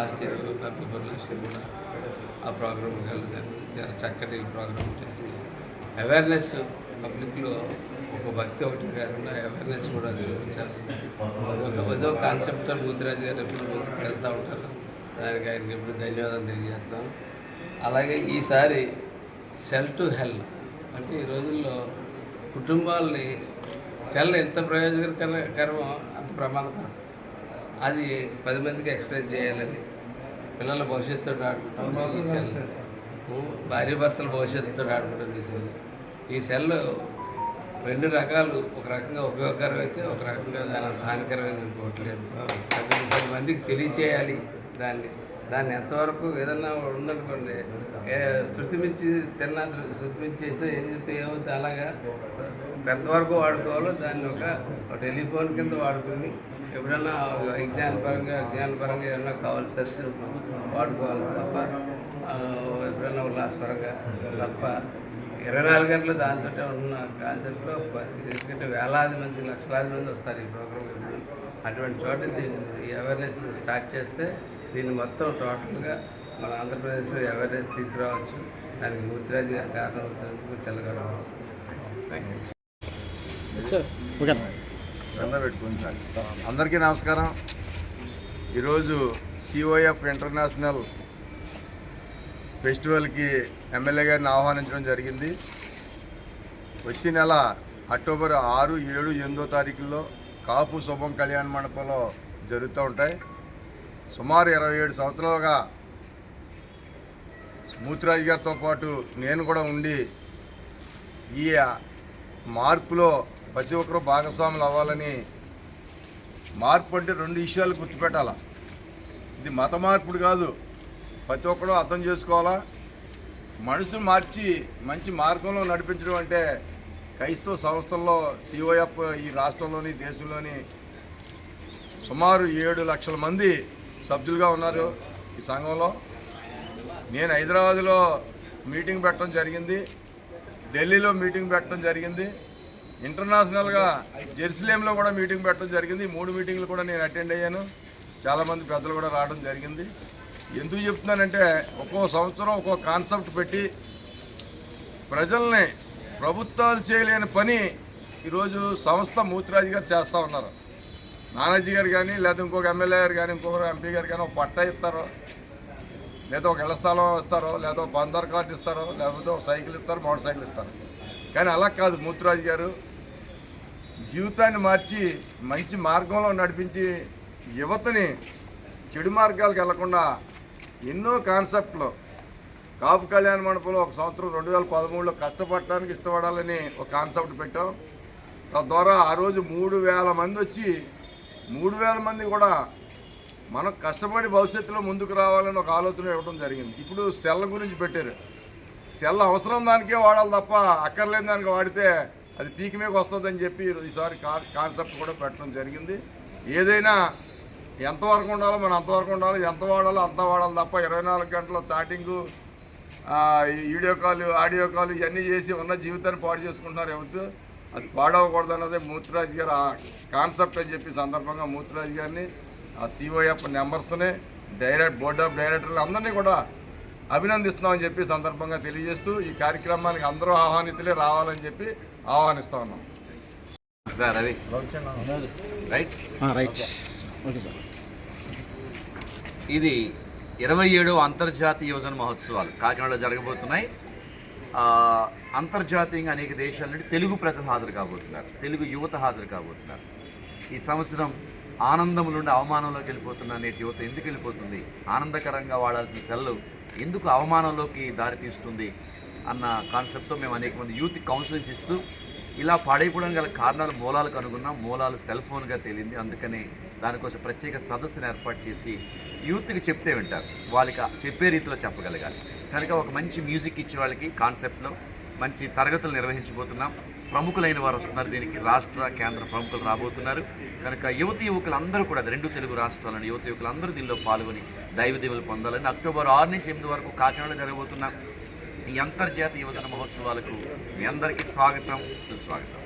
Last year నా before last year కూడా ఆ ప్రోగ్రామ్కి వెళ్ళడం చాలా చక్కటి ప్రోగ్రామ్ చేసి అవేర్నెస్ పబ్లిక్లో ఒక భక్తి ఒకటి కాకుండా అవేర్నెస్ కూడా చూపించాలి. ఏదో కాన్సెప్ట్తో మూర్తిరాజు గారు ఎప్పుడు వెళ్తూ ఉంటారు. దానికి ఆయనకి ఎప్పుడు ధన్యవాదాలు తెలియజేస్తాం. అలాగే ఈసారి సెల్ టు హెల్ అంటే ఈ రోజుల్లో కుటుంబాలని సెల్ ఎంత ప్రయోజనకరమో అంత ప్రమాదకరం. అది 10 మందికి ఎక్స్ప్లెయిన్ చేయాలని పిల్లల భవిష్యత్తుతో ఆడుకుంటాం. ఈ సెల్ భార్యాభర్తల భవిష్యత్తుతో ఆడుకుంటుంది ఈ సెల్. ఈ సెల్ 2 రకాలు, ఒక రకంగా ఉపయోగకరం అయితే ఒక రకంగా దాని హానికరమైన అనుకోవట్లేదు. 10 మందికి తెలియచేయాలి. దాన్ని ఎంతవరకు ఏదన్నా ఉందనుకోండి, శృతిమిచ్చి చేసినా ఏం చెప్తే ఏమవుతుంది, అలాగా ఎంతవరకు వాడుకోవాలో దాన్ని ఒక టెలిఫోన్ కింద వాడుకుని ఎప్పుడన్నా జ్ఞానపరంగా ఏమన్నా కావాల్సి వాడుకోవాలి తప్ప ఎప్పుడన్నా ఉల్లాసపరంగా తప్ప 24 గంటలు దాంతో ఉన్న కాన్సెప్ట్లో ఎందుకంటే వేలాది మంది లక్షలాది మంది వస్తారు ఈ ప్రోగ్రామ్. అటువంటి చోట ఈ అవేర్నెస్ స్టార్ట్ చేస్తే దీన్ని మొత్తం టోటల్గా మన ఆంధ్రప్రదేశ్లో అవేర్నెస్ తీసుకురావచ్చు. దానికి మూర్తిరాజు గారు కారణం అవుతున్నందుకు చల్లగలరు. అందరికీ నమస్కారం. ఈరోజు COF ఇంటర్నేషనల్ ఫెస్టివల్కి ఎమ్మెల్యే గారిని ఆహ్వానించడం జరిగింది. వచ్చే నెల అక్టోబర్ 6, 7, 8 తారీఖుల్లో కాపు శుభం కళ్యాణ మండపంలో జరుగుతూ ఉంటాయి. సుమారు 27 సంవత్సరాలుగా మూర్తిరాజు గారితో పాటు నేను కూడా ఉండి ఈ మార్పులో ప్రతి ఒక్కరూ భాగస్వాములు అవ్వాలని. మార్పు అంటే 2 విషయాలు గుర్తుపెట్టాలా. ఇది మత మార్పుడు కాదు, ప్రతి ఒక్కరూ అర్థం చేసుకోవాలా. మనసును మార్చి మంచి మార్గంలో నడిపించడం అంటే క్రైస్తవ సంస్థల్లో COF ఈ రాష్ట్రంలోని దేశంలోని సుమారు 7 లక్షల మంది సభ్యులుగా ఉన్నారు ఈ సంఘంలో. నేను హైదరాబాద్లో మీటింగ్ పెట్టడం జరిగింది, ఢిల్లీలో మీటింగ్ పెట్టడం జరిగింది, ఇంటర్నేషనల్గా జెరూసలేంలో కూడా మీటింగ్ పెట్టడం జరిగింది. 3 మీటింగ్లు కూడా నేను అటెండ్ అయ్యాను. చాలామంది పెద్దలు కూడా రావడం జరిగింది. ఎందుకు చెప్తున్నానంటే ఒక్కో సంవత్సరం ఒక్కో కాన్సెప్ట్ పెట్టి ప్రజల్ని ప్రభుత్వాలు చేయలేని పని ఈరోజు సంస్థ మూర్తిరాజు గారు చేస్తూ ఉన్నారు. నానాజీ గారు కానీ, లేదా ఇంకొక ఎమ్మెల్యే గారు కానీ, ఇంకొక MP గారు కానీ ఒక పట్టా ఇస్తారో, లేదా ఒక ఇళ్ల స్థలం ఇస్తారో, లేదా ఒక బందర్ కార్డు ఇస్తారో, లేకపోతే ఒక సైకిల్ ఇస్తారు, మోటార్ సైకిల్ ఇస్తారు. కానీ అలా కాదు, మూర్తిరాజు గారు జీవితాన్ని మార్చి మంచి మార్గంలో నడిపించి యువతని చెడు మార్గాలకు వెళ్లకుండా ఎన్నో కాన్సెప్ట్లు. కాపు కళ్యాణ మండపంలో ఒక సంవత్సరం 2013లో కష్టపడటానికి ఇష్టపడాలని ఒక కాన్సెప్ట్ పెట్టాం. తద్వారా ఆ రోజు 3000 మంది వచ్చి 3000 మంది కూడా మనం కష్టపడి భవిష్యత్తులో ముందుకు రావాలని ఒక ఆలోచన ఇవ్వడం జరిగింది. ఇప్పుడు సెల్ గురించి పెట్టారు. సెల్ అవసరం దానికే వాడాలి తప్ప అక్కర్లేని దానికి వాడితే అది పీకి మీకు వస్తుందని చెప్పి ఈసారి కాన్సెప్ట్ కూడా పెట్టడం జరిగింది. ఏదైనా ఎంతవరకు ఉండాలో మనం అంతవరకు ఉండాలి, ఎంత వాడాలో అంత వాడాలి తప్ప 24 గంటల chatting, video call, audio call ఇవన్నీ చేసి ఉన్న జీవితాన్ని పాడు చేసుకుంటున్నారు ఎవరు. అది పాడవకూడదు అన్నదే మూర్తిరాజు గారు ఆ కాన్సెప్ట్ అని చెప్పి సందర్భంగా మూర్తిరాజు గారిని, ఆ COF మెంబర్స్ని, బోర్డ్ ఆఫ్ డైరెక్టర్లు అందరినీ కూడా అభినందిస్తున్నామని చెప్పి సందర్భంగా తెలియజేస్తూ ఈ కార్యక్రమానికి అందరూ ఆహ్వానితులే రావాలని చెప్పి ఆహ్వానిస్తూ ఉన్నాం. ఇది 27వ అంతర్జాతీయ యువజన మహోత్సవాలు కాకినాడలో జరగబోతున్నాయి. అంతర్జాతీయంగా అనేక దేశాల నుండి తెలుగు ప్రజలు హాజరు కాబోతున్నారు, తెలుగు యువత హాజరు కాబోతున్నారు. ఈ సంవత్సరం ఆనందం నుండి అవమానంలోకి వెళ్ళిపోతున్న నేటి యువత ఎందుకు వెళ్ళిపోతుంది, ఆనందకరంగా వాడాల్సిన సెల్లు ఎందుకు అవమానంలోకి దారితీస్తుంది అన్న కాన్సెప్ట్తో మేము అనేక మంది యూత్ కౌన్సిలింగ్స్ ఇస్తూ ఇలా పాడైపోవడం గల కారణాలు మూలాలు కనుగొన్నాం. మూలాలు సెల్ ఫోన్గా తేలింది. అందుకని దానికోసం ప్రత్యేక సదస్సును ఏర్పాటు చేసి యూత్కి చెప్తే వింటారు, వాళ్ళకి చెప్పే రీతిలో చెప్పగలగాలి. కనుక ఒక మంచి మ్యూజిక్ ఇచ్చే వాళ్ళకి కాన్సెప్ట్లో మంచి తరగతులు నిర్వహించబోతున్నాం. ప్రముఖులైన వారు వస్తున్నారు, దీనికి రాష్ట్ర కేంద్ర ప్రముఖులు రాబోతున్నారు. కనుక యువకులందరూ కూడా 2 తెలుగు రాష్ట్రాలను యువకులందరూ దీనిలో పాల్గొని దైవ దీవెనలు పొందాలని అక్టోబర్ 6 నుంచి 8 వరకు కాకినాడలో జరగబోతున్న ఈ అంతర్జాతీయ యువజన మహోత్సవాలకు మీ అందరికీ స్వాగతం, సుస్వాగతం.